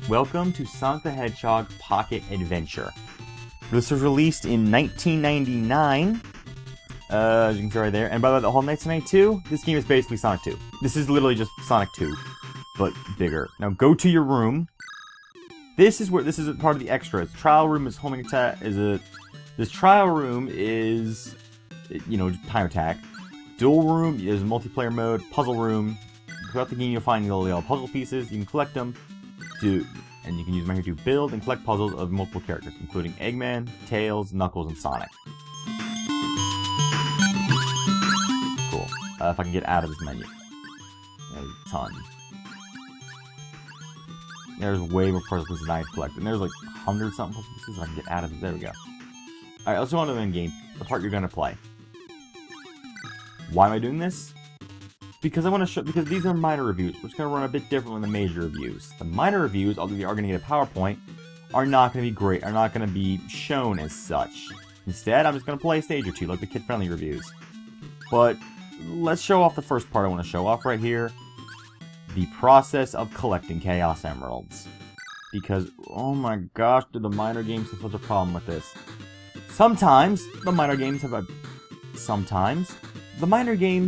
Welcome to Sonic the Hedgehog Pocket Adventure. This was released in 1999, as you can see right there. And by the way, the whole Nights Night 2, this game is basically Sonic 2. This is literally just Sonic 2, but bigger. Now go to your room. This is part of the extras. Trial room is homing attack. This trial room is, time attack. Dual room is multiplayer mode. Puzzle room. Throughout the game, you'll find little puzzle pieces. You can collect them, and you can use them here to build and collect puzzles of multiple characters, including Eggman, Tails, Knuckles, and Sonic. Cool. If I can get out of this menu. There's a ton. There's way more puzzle pieces than I collected. And there's like 100-something puzzle pieces. If I can get out of it. There we go. Alright, let's go on to the end game. The part you're going to play. Why am I doing this? Because I want to show, because these are minor reviews. We're just going to run a bit different than the major reviews. The minor reviews, although you are going to get a PowerPoint, are not going to be great, are not going to be shown as such. Instead, I'm just going to play a stage or two, like the kid-friendly reviews. But let's show off the first part I want to show off right here. The process of collecting Chaos Emeralds. Because, oh my gosh, do the minor games have such a problem with this. Sometimes, the minor games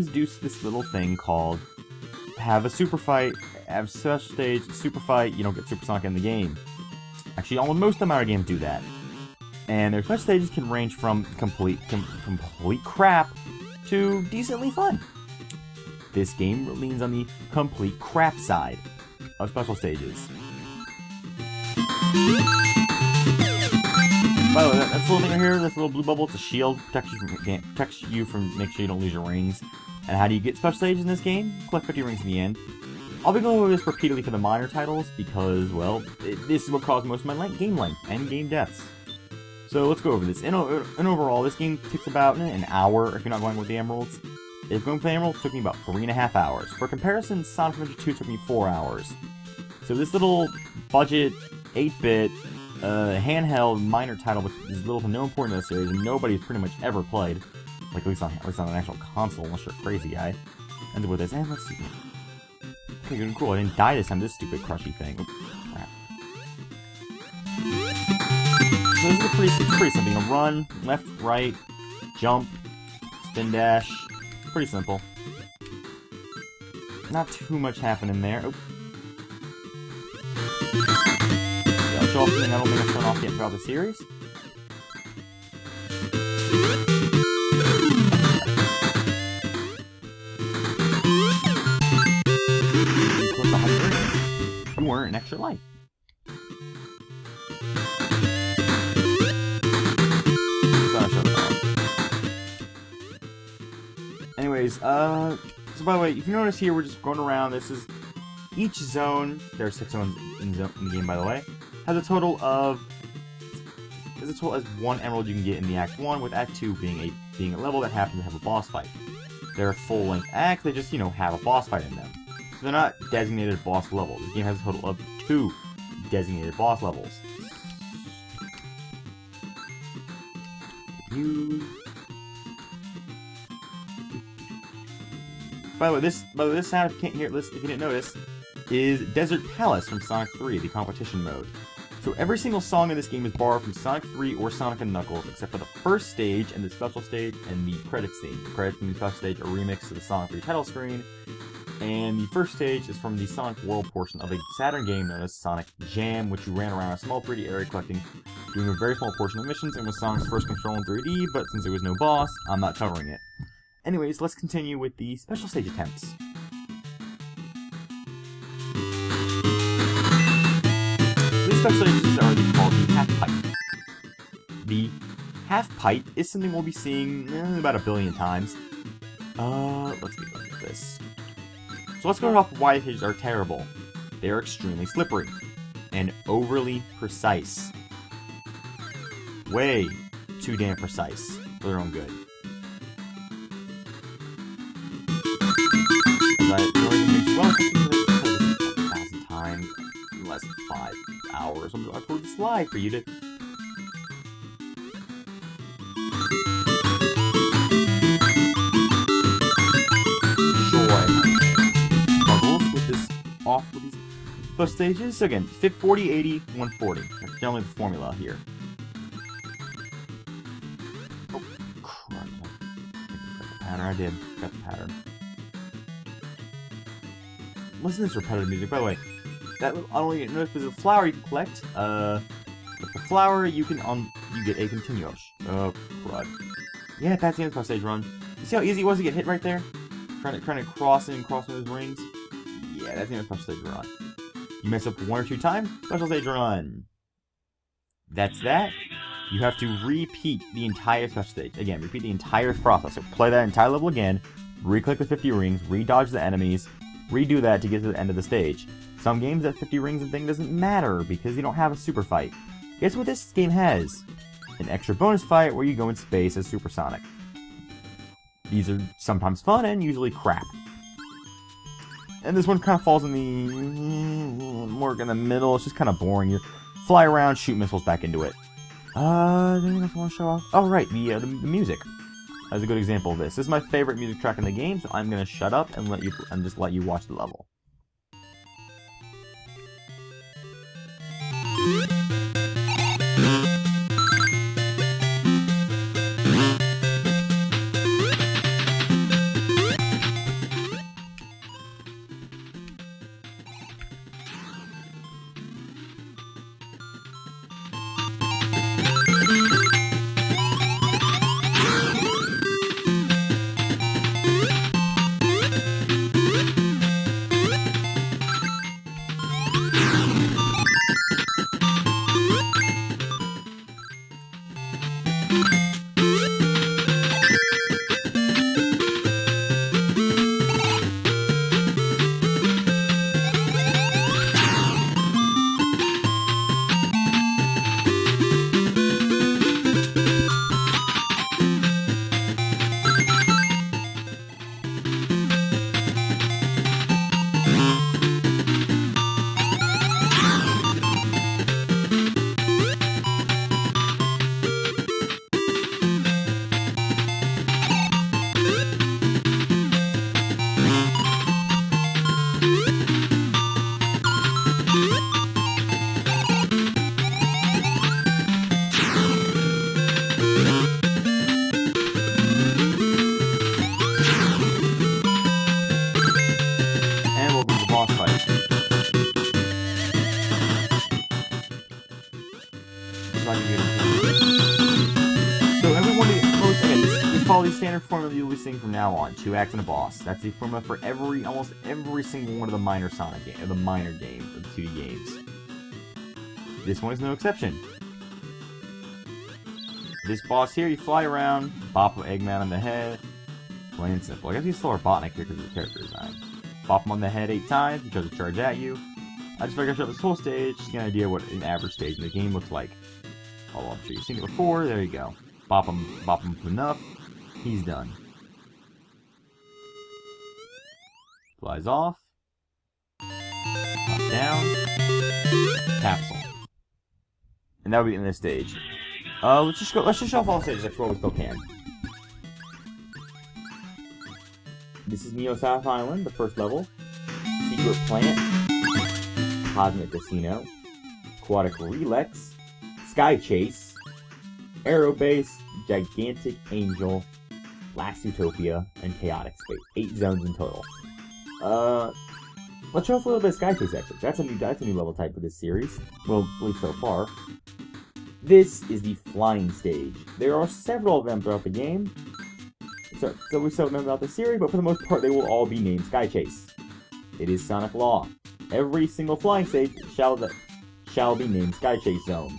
do this little thing called have a super fight, have special stage, super fight, you don't get Super Sonic in the game. Actually, almost most of the minor games do that. And their special stages can range from complete crap to decently fun. This game leans on the complete crap side of special stages. By the way, that's the little thing right here, this little blue bubble, it's a shield, protects you from make sure you don't lose your rings. And how do you get special stages in this game? Collect 50 rings in the end. I'll be going over this repeatedly for the minor titles because, well, this is what caused most of my game length and game deaths. So let's go over this. In overall, this game takes about an hour if you're not going with the emeralds. If going for the emeralds, it took me about 3.5 hours. For comparison, Sonic Adventure 2 took me 4 hours. So this little budget, 8-bit, handheld minor title, which is little to no important in the series, and nobody's pretty much ever played, like at least on an actual console, unless you're a crazy guy. Ends up with this, and let's see. Okay, good and cool. I didn't die this time. This stupid crushy thing. Oops, crap. So this is pretty simple. You can run left, right, jump, spin dash. Pretty simple. Not too much happening there. Oh. Yeah, I'll show off something I don't think I've shown off yet throughout the series. You click 100, you earn an extra life. Anyways, so by the way, if you notice here, we're just going around. This is each zone. There are 6 zones in the game, by the way. Has a total as 1 emerald you can get in the Act 1, with Act 2 being a level that happens to have a boss fight. They're full-length acts. They just have a boss fight in them. So they're not designated boss levels. The game has a total of 2 designated boss levels. By the way, this sound, if you can't hear it, if you didn't notice, is Desert Palace from Sonic 3, the competition mode. So every single song in this game is borrowed from Sonic 3 or Sonic and Knuckles, except for the first stage and the special stage and the credits scene. The credits and the special stage are remixed to the Sonic 3 title screen, and the first stage is from the Sonic World portion of a Saturn game known as Sonic Jam, which you ran around a small 3D area doing a very small portion of missions, and was Sonic's first control in 3D, but since there was no boss, I'm not covering it. Anyways, let's continue with the special stage attempts. These special stages are called the half pipe. The half pipe is something we'll be seeing about 1 billion times. Let's get at this. So let's go off why the stages are terrible. They are extremely slippery and overly precise. Way too damn precise for their own good. Well, 1,000 times in less than 5 hours. I put this live for you to. Sure, struggles with this off with these special stages. So again, 40, 80, 140. That's generally the formula here. Oh, crap. Pattern, I did. Got the pattern. Listen to this repetitive music. By the way, that I don't even know if there's a flower you can collect. With the flower, you get a continuous. Oh, crud. Yeah, that's the end of the stage run. You see how easy it was to get hit right there? Trying to cross those rings? Yeah, that's the end of the special stage run. You mess up 1 or 2 times, special stage run. That's that. You have to repeat the entire special stage. Again, repeat the entire process. So play that entire level again, re-click the 50 rings, re-dodge the enemies, redo that to get to the end of the stage. Some games, that 50 rings and thing doesn't matter because you don't have a super fight. Guess what this game has? An extra bonus fight where you go in space as Super Sonic. These are sometimes fun and usually crap. And this one kind of falls in the more in the middle. It's just kind of boring. You fly around, shoot missiles back into it. Anything else I want to show off? Oh, right, the music. That's a good example of this. This is my favorite music track in the game, so I'm gonna shut up and just let you watch the level. Follow the standard formula you'll be seeing from now on. 2 acts and a boss. That's the formula for almost every single one of the minor Sonic games, or the minor games, or the 2D games. This one is no exception. This boss here, you fly around, bop Eggman on the head. Plain and simple. I guess he's still Robotnik here because of the character design. Bop him on the head 8 times, he tries to charge at you. I just figured I'd show this whole stage to get an idea what an average stage in the game looks like. Oh, I'm sure you've seen it before. There you go. Bop him enough. He's done. Flies off. Up, down. Capsule. And that would be in this stage. Let's just show off all the stages like what we still can. This is Neo South Island, the first level. Secret Plant. Cosmic Casino. Aquatic Relax. Sky Chase. Aerobase. Gigantic Angel. Last Utopia, and Chaotic Space. 8 zones in total. Let's show off a little bit of Sky Chase actually. That's a new level type for this series. Well, at least so far. This is the flying stage. There are several of them throughout the game. So we still remember about the series, but for the most part they will all be named Sky Chase. It is Sonic law. Every single flying stage shall be named Sky Chase Zone.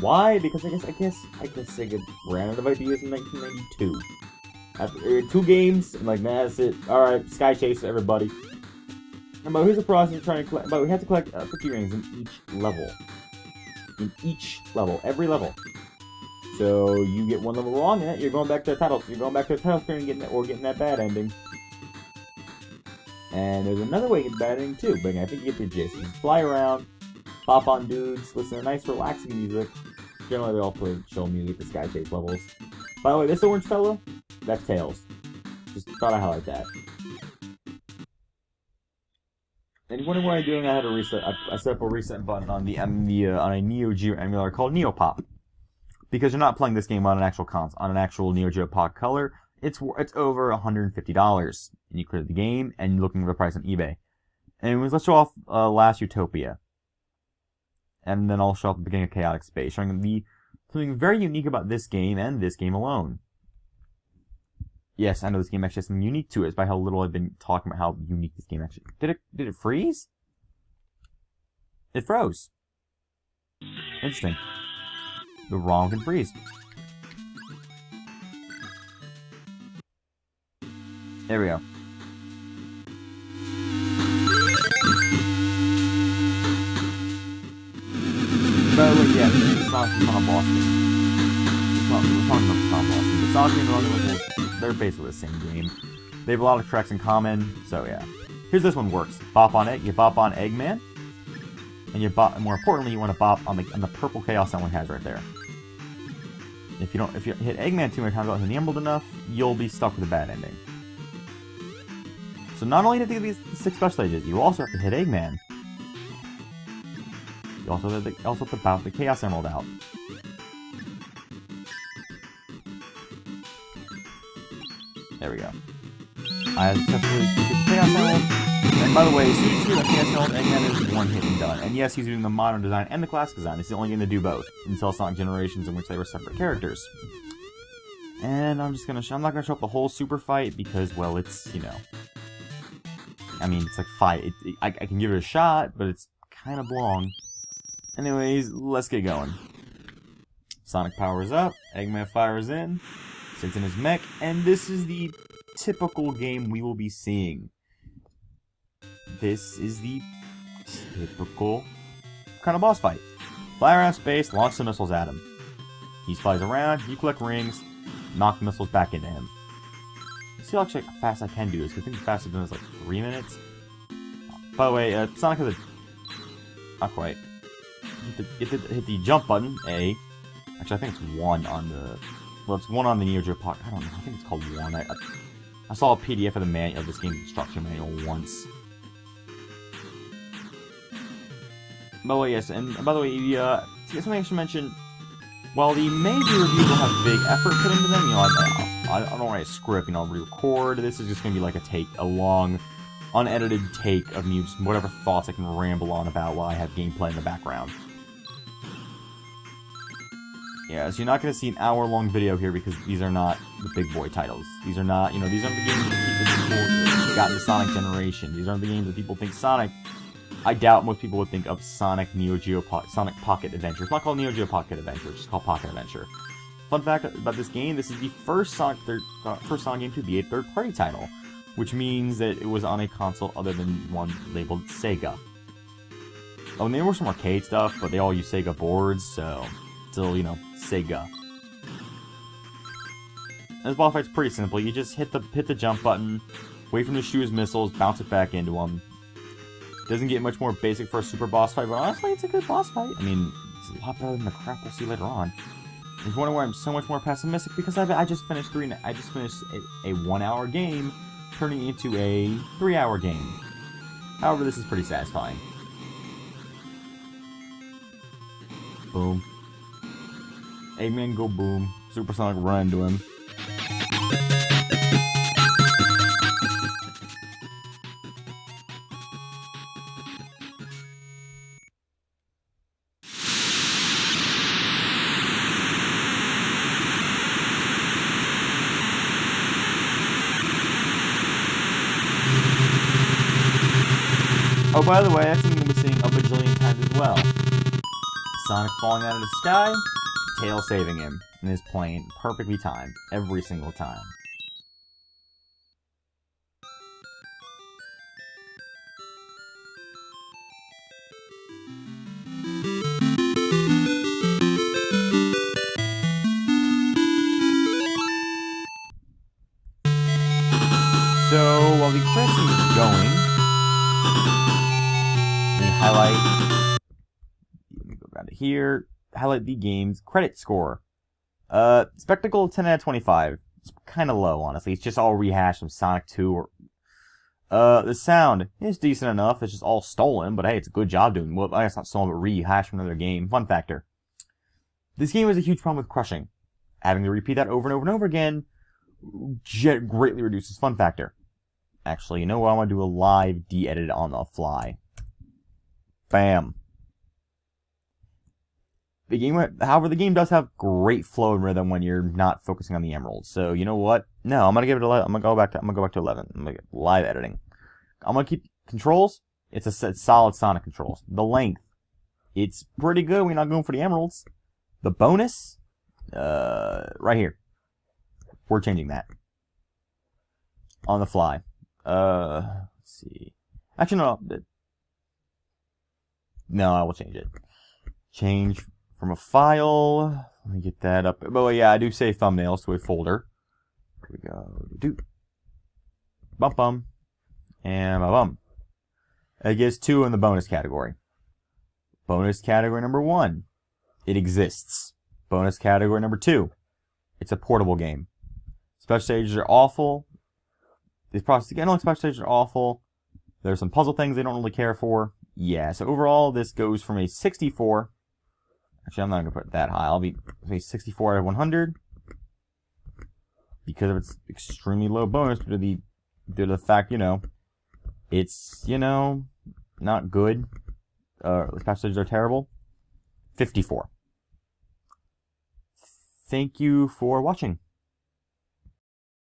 Why? Because I guess Sega ran out of ideas in 1992. After 2 games, I'm like, man, that's it. Alright, Sky Chase, everybody. But here's the process of trying to collect. But we have to collect 50 rings in each level. Every level. So you get 1 level wrong, and you're going back to the title. You're going back to the title screen and getting that bad ending. And there's another way to get the bad ending too. But I think you get the gist. You just fly around, pop on dudes, listen to nice relaxing music. Generally, they all play chill music, the Sky Chase levels. By the way, this orange fellow, that's Tails. Just thought I'd highlight that. And you wonder what I'm doing? I had a reset. I set up a reset button on on a Neo Geo emulator called Neopop, because you're not playing this game on an actual Neo Geo Pod Color. It's over $150, and you clear the game and you're looking at the price on eBay. And let's show off Last Utopia, and then I'll show off the beginning of Chaotic Space, showing something very unique about this game and this game alone. Yes, I know this game actually has something unique to it. It's by how little I've been talking about how unique this game actually. Did it freeze? It froze. Interesting. The ROM can freeze. There we go. By the way, yeah, it's not a boss game. It's not a boss game. The Sonic and the other levels, they're basically the same game. They have a lot of tracks in common, so yeah. Here's this one works. Bop on it. You bop on Eggman, and more importantly, you want to bop on the purple chaos someone has right there. If you hit Eggman too many times without hitting the emerald enough, you'll be stuck with a bad ending. So not only do you have to get these 6 special stages, you also have to hit Eggman. You also have to bop the Chaos Emerald out. There we go. I successfully get the Chaos Emerald. And by the way, as soon as you do that Chaos Emerald, Eggman is one hit and done. And yes, he's doing the modern design and the classic design. It's the only game to do both, until Sonic Generations, in which they were separate characters. And I'm not gonna show up the whole super fight because, well, it's, you know, I mean, it's like 5. I can give it a shot, but it's kind of long. Anyways, let's get going. Sonic powers up, Eggman fires in, sits in his mech, and this is the typical game we will be seeing. This is the typical kind of boss fight. Fly around space, launch some missiles at him. He flies around, you collect rings, knock the missiles back into him. Let's see how actually fast I can do this, because I think the fastest I've done is like 3 minutes. By the way, Sonic has a... Not quite. You have to hit the jump button, A. Actually, I think it's 1 on the... Well, it's 1 on the Neo Geo Pocket. I don't know. I think it's called 1. I saw a PDF of this game's instruction manual once. By the way, yes, and by the way, something I should mention. While the major reviews will have big effort put into them, you know, I don't write a script, you know, I'll re-record. This is just going to be like a long, unedited take of me, just whatever thoughts I can ramble on about while I have gameplay in the background. Yeah, so you're not going to see an hour-long video here because these are not the big boy titles. These are not, you know, these aren't the games that people got into Sonic Generation. These aren't the games that people think Sonic... I doubt most people would think of Sonic Sonic Pocket Adventure. It's not called Neo Geo Pocket Adventure, it's just called Pocket Adventure. Fun fact about this game, this is the first Sonic game to be a third-party title, which means that it was on a console other than one labeled Sega. Oh, and there were some arcade stuff, but they all use Sega boards, so still, you know, Sega. And this boss fight's pretty simple. You just hit the jump button, wait for him to shoot his missiles, bounce it back into him. Doesn't get much more basic for a super boss fight, but honestly, it's a good boss fight. I mean, it's a lot better than the crap we'll see later on. If you wonder why I'm so much more pessimistic, because I just finished a 1-hour game, turning into a 3-hour game. However, this is pretty satisfying. Boom. Eggman go boom. Supersonic run into him. Oh, by the way, that's something we'll be seeing a bajillion times as well. Sonic falling out of the sky, Tail saving him in his plane, perfectly timed, every single time. So, while the credits is going, highlight, let me go down to here, highlight the game's credit score. Spectacle, 10 out of 25. It's kind of low, honestly. It's just all rehashed from Sonic 2. The sound is decent enough. It's just all stolen, but hey, it's a good job doing. Well, I guess not stolen, but rehashed from another game. Fun factor. This game has a huge problem with crushing. Having to repeat that over and over and over again greatly reduces fun factor. Actually, you know what? I'm going to do a live de-edit on the fly. Bam. However, the game does have great flow and rhythm when you're not focusing on the emeralds. So, you know what? No, I'm going to give it 11. I'm going to go back to 11. I'm going to get live editing. I'm going to keep controls. It's solid Sonic controls. The length. It's pretty good when you're not going for the emeralds. The bonus, right here. We're changing that. On the fly. Let's see. Actually, no. No, I will change it. Change from a file. Let me get that up. Oh, yeah, I do save thumbnails to a folder. Here we go. Do. Bum bum. And bum. It gets 2 in the bonus category. Bonus category number 1. It exists. Bonus category number 2. It's a portable game. Special stages are awful. These processes, again, special stages are awful. There's some puzzle things they don't really care for. Yeah, so overall, this goes from a 64. Actually, I'm not going to put it that high. I'll be a 64 out of 100. Because of its extremely low bonus, due to the fact, it's, not good. The special stages are terrible. 54. Thank you for watching.